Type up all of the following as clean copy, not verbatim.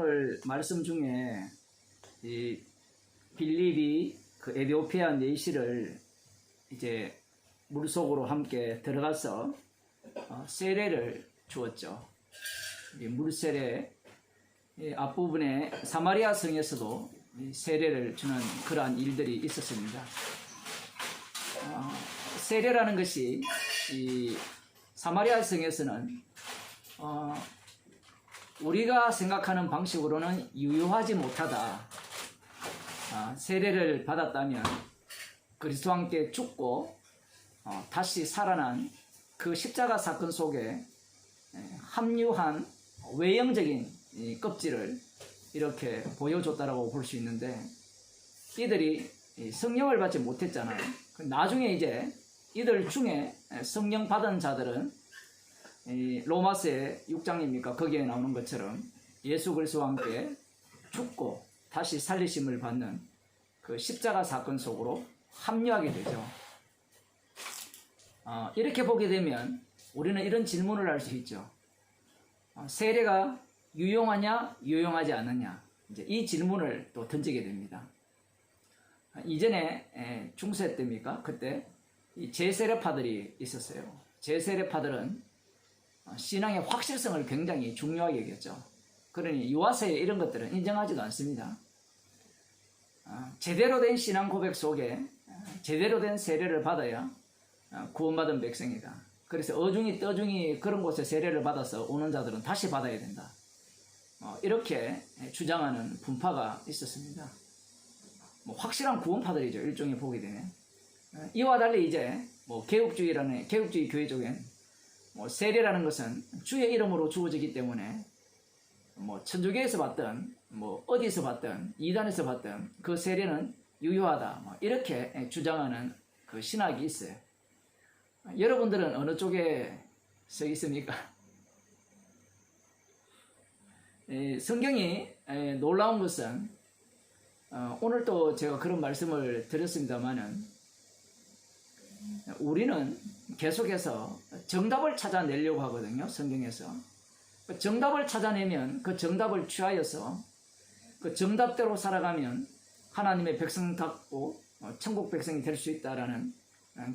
오늘 말씀 중에 이 빌립이 그 에티오피아 내시를 이제 물속으로 함께 들어가서 세례를 주었죠. 이 물세례 앞부분에 사마리아 성에서도 세례를 주는 그러한 일들이 있었습니다. 세례라는 것이 이 사마리아 성에서는 우리가 생각하는 방식으로는 유효하지 못하다. 세례를 받았다면 그리스도와 함께 죽고 다시 살아난 그 십자가 사건 속에 합류한 외형적인 껍질을 이렇게 보여줬다라고 볼 수 있는데, 이들이 성령을 받지 못했잖아요. 나중에 이제 이들 중에 성령 받은 자들은 로마서의 6장입니까? 거기에 나오는 것처럼 예수 그리스도와 함께 죽고 다시 살리심을 받는 그 십자가 사건 속으로 합류하게 되죠. 이렇게 보게 되면 우리는 이런 질문을 할 수 있죠. 세례가 유용하냐, 유용하지 않느냐, 이제 이 질문을 또 던지게 됩니다. 이전에 중세 때입니까? 그때 이 제세례파들이 있었어요. 제세례파들은 신앙의 확실성을 굉장히 중요하게 여겼죠. 그러니 유아세에 이런 것들은 인정하지도 않습니다. 제대로 된 신앙 고백 속에 제대로 된 세례를 받아야 구원받은 백성이다. 그래서 어중이 떠중이 그런 곳에 세례를 받아서 오는 자들은 다시 받아야 된다. 이렇게 주장하는 분파가 있었습니다. 확실한 구원파들이죠. 일종의 보게 되면. 이와 달리 이제 개국주의 교회 쪽엔 세례라는 것은 주의 이름으로 주어지기 때문에 천주교에서 받든 어디서 받든 이단에서 받든 그 세례는 유효하다. 이렇게 주장하는 그 신학이 있어요. 여러분들은 어느 쪽에 서 있습니까? 성경이 놀라운 것은 오늘 또 제가 그런 말씀을 드렸습니다만은 우리는 계속해서 정답을 찾아내려고 하거든요. 성경에서 정답을 찾아내면 그 정답을 취하여서 그 정답대로 살아가면 하나님의 백성답고 천국 백성이 될 수 있다라는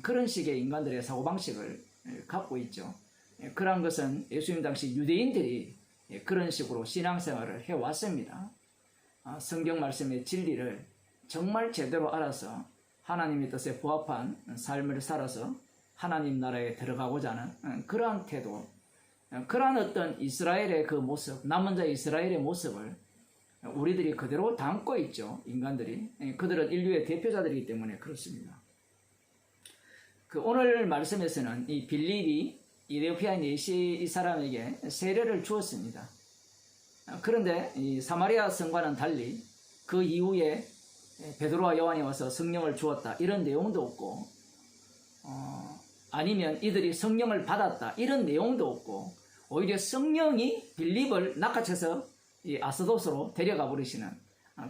그런 식의 인간들의 사고방식을 갖고 있죠. 그러한 것은 예수님 당시 유대인들이 그런 식으로 신앙생활을 해왔습니다. 성경 말씀의 진리를 정말 제대로 알아서 하나님의 뜻에 부합한 삶을 살아서 하나님 나라에 들어가고자 하는 그러한 태도, 그러한 어떤 이스라엘의 그 모습, 남은 자 이스라엘의 모습을 우리들이 그대로 담고 있죠. 인간들이. 그들은 인류의 대표자들이기 때문에 그렇습니다. 그 오늘 말씀에서는 이 빌립이 에티오피아 내시 이 사람에게 세례를 주었습니다. 그런데 이 사마리아 성과는 달리 그 이후에 베드로와 요한이 와서 성령을 주었다 이런 내용도 없고, 아니면 이들이 성령을 받았다 이런 내용도 없고, 오히려 성령이 빌립을 낚아채서 이 아스도스로 데려가 버리시는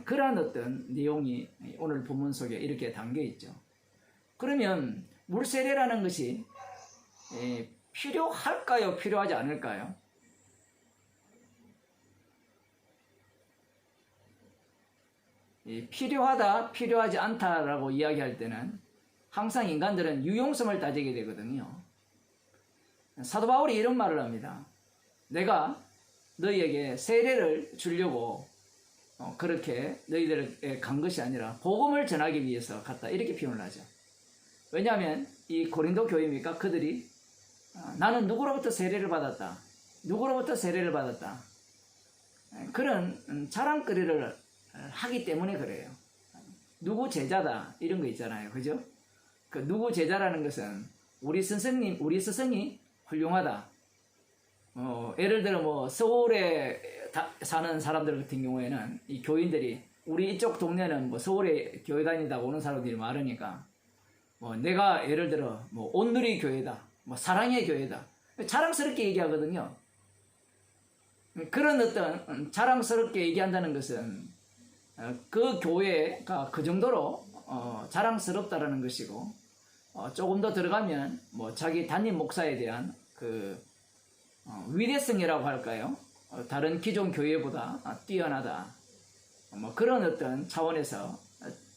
그러한 어떤 내용이 오늘 본문 속에 이렇게 담겨 있죠. 그러면 물세례라는 것이 필요할까요? 필요하지 않을까요? 필요하다, 필요하지 않다라고 이야기할 때는 항상 인간들은 유용성을 따지게 되거든요. 사도 바울이 이런 말을 합니다. 내가 너희에게 세례를 주려고 그렇게 너희들에게 간 것이 아니라 복음을 전하기 위해서 갔다, 이렇게 표현을 하죠. 왜냐하면 이 고린도 교회입니까? 그들이 나는 누구로부터 세례를 받았다, 누구로부터 세례를 받았다, 그런 자랑거리를 하기 때문에 그래요. 누구 제자다 이런 거 있잖아요. 그죠? 그 누구 제자라는 것은 우리 스승이 훌륭하다. 예를 들어 서울에 사는 사람들 같은 경우에는 이 교인들이 우리 이쪽 동네는 서울에 교회 다니다가 오는 사람들이 많으니까 내가 예를 들어 온누리 교회다, 사랑의 교회다, 자랑스럽게 얘기하거든요. 그런 어떤 자랑스럽게 얘기한다는 것은 그 교회가 그 정도로 자랑스럽다라는 것이고, 조금 더 들어가면 자기 담임 목사에 대한 그 위대성이라고 할까요? 다른 기존 교회보다 뛰어나다. 뭐 그런 어떤 차원에서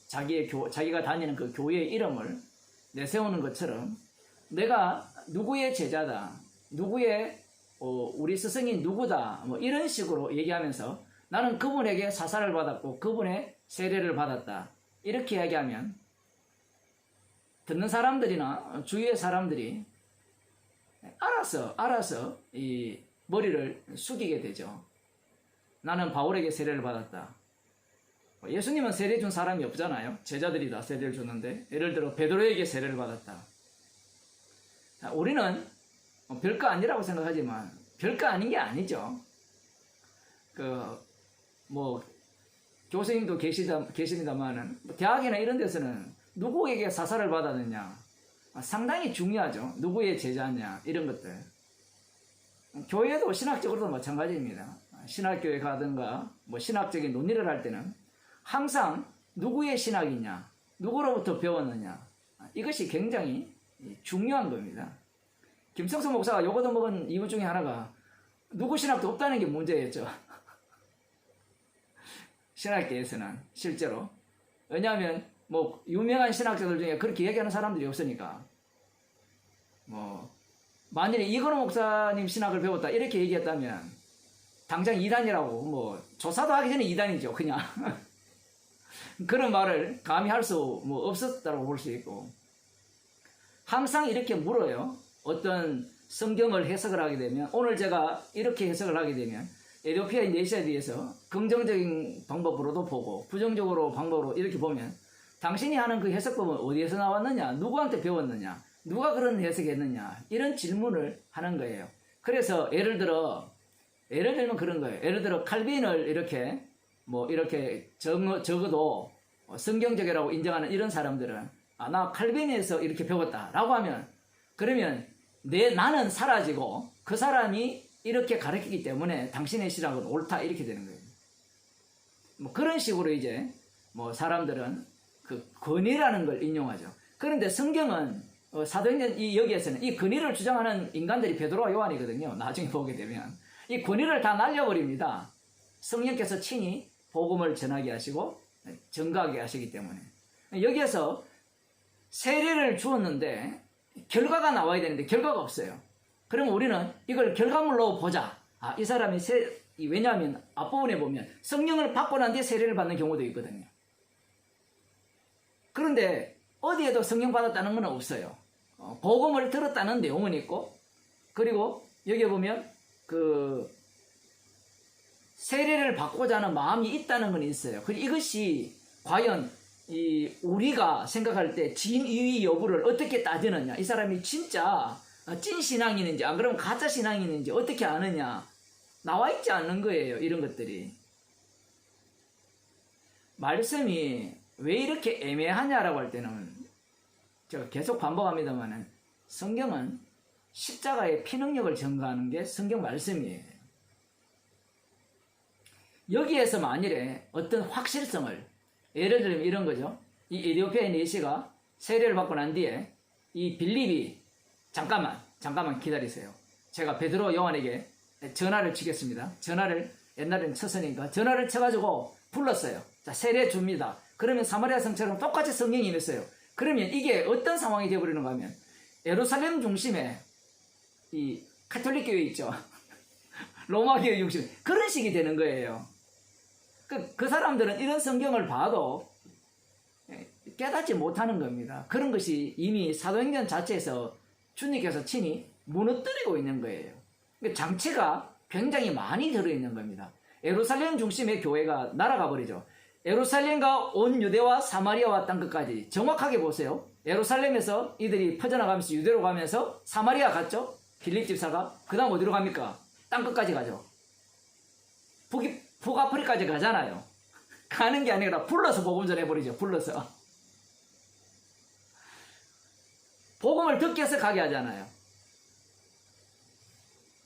자기가 다니는 그 교회의 이름을 내세우는 것처럼 내가 누구의 제자다, 누구의 우리 스승이 누구다, 뭐 이런 식으로 얘기하면서 나는 그분에게 사사를 받았고 그분의 세례를 받았다. 이렇게 이야기하면 듣는 사람들이나 주위의 사람들이 알아서 이 머리를 숙이게 되죠. 나는 바울에게 세례를 받았다. 예수님은 세례 준 사람이 없잖아요. 제자들이 다 세례를 줬는데, 예를 들어 베드로에게 세례를 받았다. 우리는 별거 아니라고 생각하지만 별거 아닌 게 아니죠. 교수님도 계십니다만은 대학이나 이런 데서는 누구에게 사사를 받았느냐 상당히 중요하죠. 누구의 제자냐 이런 것들. 교회도 신학적으로도 마찬가지입니다. 신학교에 가든가 뭐 신학적인 논의를 할 때는 항상 누구의 신학이냐, 누구로부터 배웠느냐, 이것이 굉장히 중요한 겁니다. 김성수 목사가 요거도 먹은 이유 중에 하나가 누구 신학도 없다는 게 문제였죠. 신학계에서는 실제로. 왜냐하면 뭐 유명한 신학자들 중에 그렇게 얘기하는 사람들이 없으니까. 만일에 이건호 목사님 신학을 배웠다 이렇게 얘기했다면 당장 이단이라고 조사도 하기 전에 이단이죠, 그냥. 그런 말을 감히 할 수 없었다고 볼 수 있고, 항상 이렇게 물어요. 어떤 성경을 해석을 하게 되면, 오늘 제가 이렇게 해석을 하게 되면 에티오피아의 내시에 대해서 긍정적인 방법으로도 보고 부정적으로 방법으로 이렇게 보면 당신이 하는 그 해석법은 어디에서 나왔느냐, 누구한테 배웠느냐, 누가 그런 해석했느냐, 이런 질문을 하는 거예요. 그래서 예를 들면 그런 거예요. 예를 들어 칼빈을 이렇게 적어도 성경적이라고 인정하는 이런 사람들은 나 칼빈에서 이렇게 배웠다라고 하면, 그러면 나는 사라지고 그 사람이 이렇게 가르치기 때문에 당신의 신학은 옳다 이렇게 되는 거예요. 그런 식으로 이제 사람들은 그 권위라는 걸 인용하죠. 그런데 성경은 사도행전 여기에서는 이 권위를 주장하는 인간들이 베드로와 요한이거든요. 나중에 보게 되면 이 권위를 다 날려버립니다. 성령께서 친히 복음을 전하게 하시고 증거하게 하시기 때문에. 여기에서 세례를 주었는데 결과가 나와야 되는데 결과가 없어요. 그러면 우리는 이걸 결과물로 보자. 이 사람이 왜냐하면 앞부분에 보면 성령을 받고 난 뒤에 세례를 받는 경우도 있거든요. 그런데 어디에도 성령 받았다는 건 없어요. 복음을 들었다는 내용은 있고, 그리고 여기 보면 세례를 받고자 하는 마음이 있다는 건 있어요. 이것이 과연 우리가 생각할 때 진위 여부를 어떻게 따지느냐, 이 사람이 진짜 찐 신앙이는지 안 그러면 가짜 신앙이는지 어떻게 아느냐, 나와 있지 않는 거예요. 이런 것들이. 말씀이 왜 이렇게 애매하냐라고 할 때는 제가 계속 반복합니다만 성경은 십자가의 피능력을 증거하는 게 성경 말씀이에요. 여기에서 만일에 어떤 확실성을, 예를 들면 이런 거죠. 이 에티오피아의 내시가 세례를 받고 난 뒤에 이 빌립이 잠깐만 기다리세요. 제가 베드로 요한에게 전화를 치겠습니다. 전화를 옛날에는 쳤으니까 전화를 쳐가지고 불렀어요. 자, 세례 줍니다. 그러면 사마리아 성처럼 똑같이 성령이 임했어요. 그러면 이게 어떤 상황이 되어버리는가 하면 예루살렘 중심에 이 가톨릭 교회 있죠. 로마 교회 중심에 그런 식이 되는 거예요. 그 사람들은 이런 성경을 봐도 깨닫지 못하는 겁니다. 그런 것이 이미 사도행전 자체에서 주님께서 친히 무너뜨리고 있는 거예요. 장치가 굉장히 많이 들어있는 겁니다. 예루살렘 중심의 교회가 날아가 버리죠. 예루살렘과 온 유대와 사마리아와 땅 끝까지. 정확하게 보세요. 예루살렘에서 이들이 퍼져나가면서 유대로 가면서 사마리아 갔죠. 빌립 집사가. 그 다음 어디로 갑니까? 땅 끝까지 가죠. 북아프리카까지 가잖아요. 가는 게 아니라 불러서 복음 전해버리죠. 불러서. 복음을 듣기 위해서 가게 하잖아요.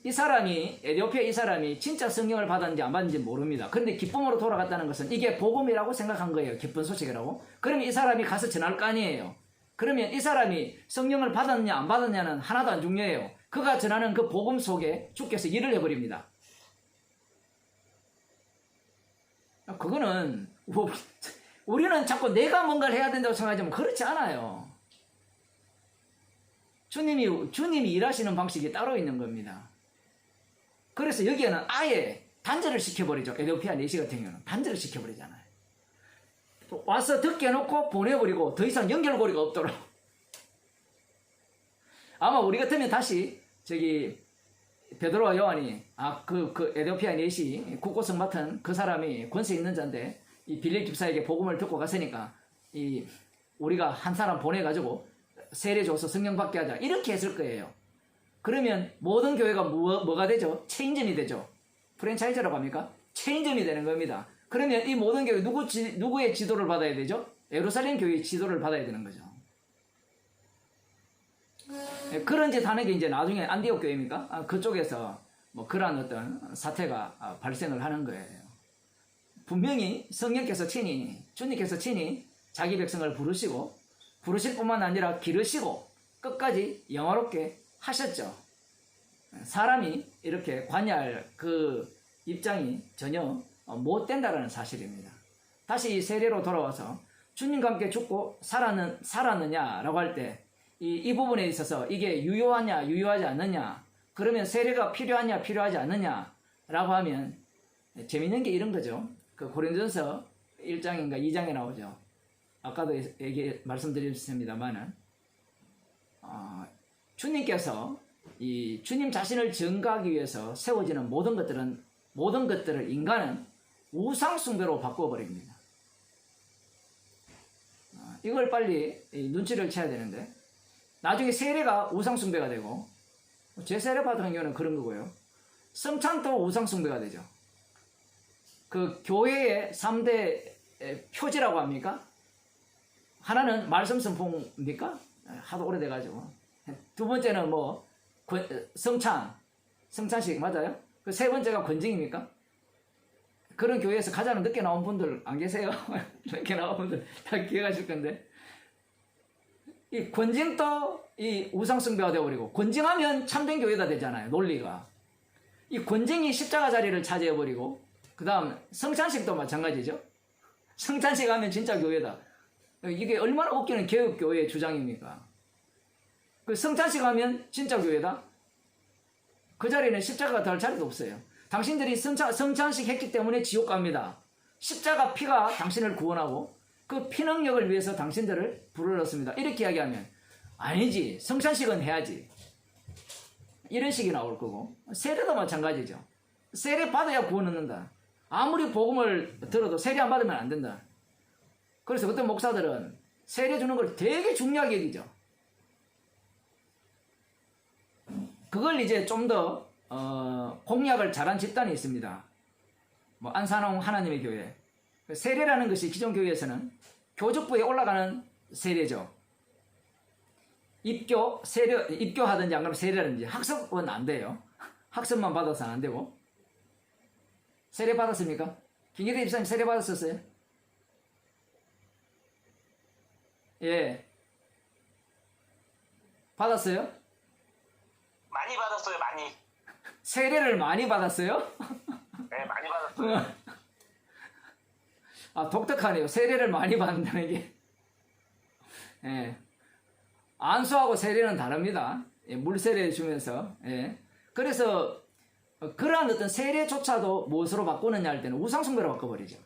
에티오피아 이 사람이 진짜 성령을 받았는지 안 받았는지 모릅니다. 그런데 기쁨으로 돌아갔다는 것은 이게 복음이라고 생각한 거예요. 기쁜 소식이라고. 그러면 이 사람이 가서 전할 거 아니에요. 그러면 이 사람이 성령을 받았느냐 안 받았느냐는 하나도 안 중요해요. 그가 전하는 그 복음 속에 주께서 일을 해버립니다. 그거는 우리는 자꾸 내가 뭔가를 해야 된다고 생각하지만 그렇지 않아요. 주님이 일하시는 방식이 따로 있는 겁니다. 그래서 여기에는 아예 단절을 시켜버리죠. 에티오피아 내시 같은 경우는 단절을 시켜버리잖아요. 와서 듣게 해놓고 보내버리고 더 이상 연결고리가 없도록. 아마 우리 같으면 다시 베드로와 요한이 그 에티오피아 내시 국고성 맡은 그 사람이 권세 있는 자인데 이 빌립 집사에게 복음을 듣고 갔으니까 우리가 한 사람 보내가지고 세례 줘서 성령 받게 하자 이렇게 했을 거예요. 그러면 모든 교회가 뭐가 되죠? 체인점이 되죠. 프랜차이즈라고 합니까? 체인점이 되는 겁니다. 그러면 이 모든 교회 누구의 지도를 받아야 되죠? 예루살렘 교회의 지도를 받아야 되는 거죠. 그런 짓 하는 게 이제 나중에 안디옥 교회입니까? 그쪽에서 뭐 그러한 어떤 사태가 발생을 하는 거예요. 분명히 성령께서 주님께서 친히 자기 백성을 부르실 뿐만 아니라 기르시고 끝까지 영화롭게 하셨죠. 사람이 이렇게 관여할 그 입장이 전혀 못 된다는 사실입니다. 다시 세례로 돌아와서 주님과 함께 죽고 살았느냐라고 할 때 이 부분에 있어서 이게 유효하냐 유효하지 않느냐, 그러면 세례가 필요하냐 필요하지 않느냐라고 하면 재밌는 게 이런 거죠. 그 고린도전서 1장인가 2장에 나오죠. 아까도 말씀드렸습니다만은 주님께서 이 주님 자신을 증거하기 위해서 세워지는 모든 것들을 인간은 우상숭배로 바꿔버립니다. 이걸 빨리 눈치를 채야 되는데, 나중에 세례가 우상숭배가 되고, 제 세례 받은 경우는 그런 거고요. 성찬도 우상숭배가 되죠. 그 교회의 3대 표지라고 합니까? 하나는 말씀 선포입니까? 하도 오래돼가지고. 두 번째는 성찬식 맞아요? 그 세 번째가 권징입니까? 그런 교회에서 가장 늦게 나온 분들 안 계세요? 늦게 나온 분들 다 기억하실 건데, 이 권징도 이 우상숭배가 되어버리고, 권징하면 참된 교회가 되잖아요. 논리가. 이 권징이 십자가 자리를 차지해버리고, 그 다음 성찬식도 마찬가지죠. 성찬식 하면 진짜 교회다. 이게 얼마나 웃기는 개혁교회의 주장입니까? 그 성찬식 하면 진짜 교회다? 그 자리는 십자가가 될 자리도 없어요. 당신들이 성찬식 했기 때문에 지옥 갑니다. 십자가 피가 당신을 구원하고 그 피능력을 위해서 당신들을 불러넣습니다. 이렇게 이야기하면 아니지, 성찬식은 해야지, 이런 식이 나올 거고, 세례도 마찬가지죠. 세례 받아야 구원 얻는다. 아무리 복음을 들어도 세례 안 받으면 안 된다. 그래서 어떤 목사들은 세례 주는 걸 되게 중요하게 여기죠. 그걸 이제 좀 더 공략을 잘한 집단이 있습니다. 안산홍 하나님의 교회. 세례라는 것이 기존 교회에서는 교적부에 올라가는 세례죠. 입교하든지 안 그러면 세례라든지, 학습은 안 돼요. 학습만 받아서는 안 되고. 세례 받았습니까? 김기대 집사님 세례 받았었어요? 예. 받았어요? 많이 받았어요, 많이. 세례를 많이 받았어요? 네, 많이 받았어요. 독특하네요. 세례를 많이 받는다는 게. 예. 안수하고 세례는 다릅니다. 예, 물세례 주면서. 예. 그래서 그러한 어떤 세례조차도 무엇으로 바꾸느냐 할 때는 우상숭배로 바꿔버리죠.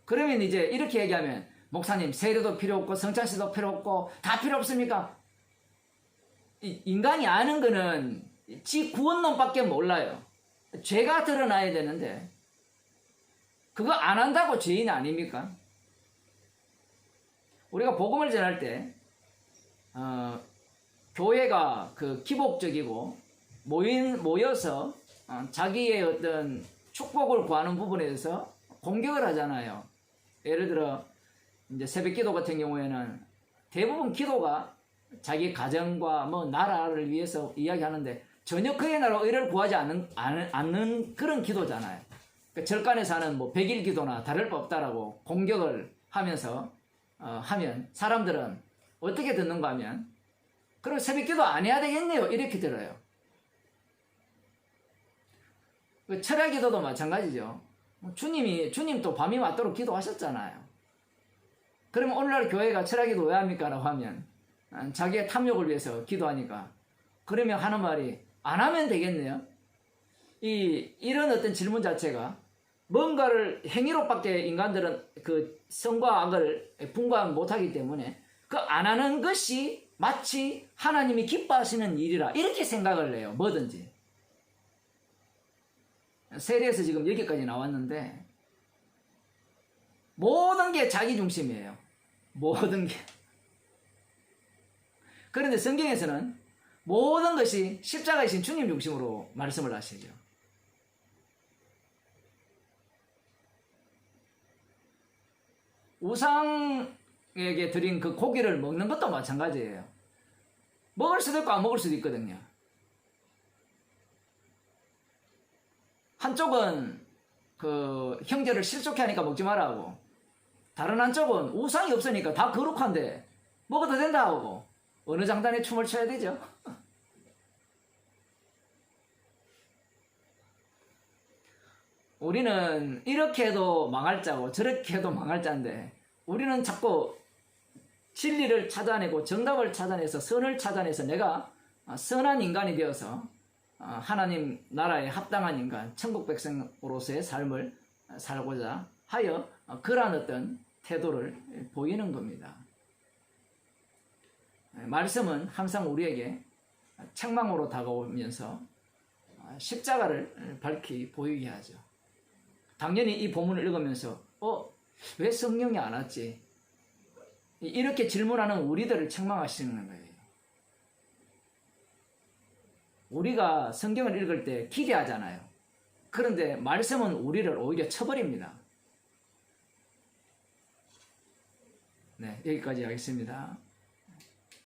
그러면 이제 이렇게 얘기하면, 목사님 세례도 필요 없고 성찬식도 필요 없고 다 필요 없습니까? 인간이 아는 거는 지 구원론밖에 몰라요. 죄가 드러나야 되는데 그거 안 한다고 죄인 아닙니까? 우리가 복음을 전할 때 교회가 그 기복적이고 모여서 자기의 어떤 축복을 구하는 부분에 대해서 공격을 하잖아요. 예를 들어 이제 새벽기도 같은 경우에는 대부분 기도가 자기 가정과 나라를 위해서 이야기하는데 전혀 그의 나라 의를 구하지 않는 그런 기도잖아요. 그러니까 절간에서 하는 100일 기도나 다를 바 없다라고 공격을 하면서 하면 사람들은 어떻게 듣는가 하면, 그럼 새벽기도 안 해야 되겠네요, 이렇게 들어요. 그 철야기도도 마찬가지죠. 주님도 밤이 맞도록 기도하셨잖아요. 그러면 오늘날 교회가 철학기도 왜 합니까? 라고 하면 자기의 탐욕을 위해서 기도하니까 그러면 하는 말이 안 하면 되겠네요. 이런 어떤 질문 자체가 뭔가를 행위로밖에 인간들은 그 선과 악을 분간 못하기 때문에 그 안 하는 것이 마치 하나님이 기뻐하시는 일이라 이렇게 생각을 해요. 뭐든지. 세례에서 지금 여기까지 나왔는데 모든 게 자기 중심이에요. 모든 게. 그런데 성경에서는 모든 것이 십자가이신 주님 중심으로 말씀을 하시죠. 우상에게 드린 그 고기를 먹는 것도 마찬가지예요. 먹을 수도 있고 안 먹을 수도 있거든요. 한쪽은 그 형제를 실족해 하니까 먹지 마라 하고 다른 한쪽은 우상이 없으니까 다 거룩한데 먹어도 된다 하고 어느 장단에 춤을 춰야 되죠? 우리는 이렇게 해도 망할 자고 저렇게 해도 망할 자인데 우리는 자꾸 진리를 찾아내고 정답을 찾아내서 선을 찾아내서 내가 선한 인간이 되어서 하나님 나라에 합당한 인간, 천국 백성으로서의 삶을 살고자 하여 그러한 어떤 태도를 보이는 겁니다. 말씀은 항상 우리에게 책망으로 다가오면서 십자가를 밝히 보이게 하죠. 당연히 이 본문을 읽으면서 왜 성령이 안 왔지? 이렇게 질문하는 우리들을 책망하시는 거예요. 우리가 성경을 읽을 때 기대하잖아요. 그런데 말씀은 우리를 오히려 쳐버립니다. 네, 여기까지 하겠습니다.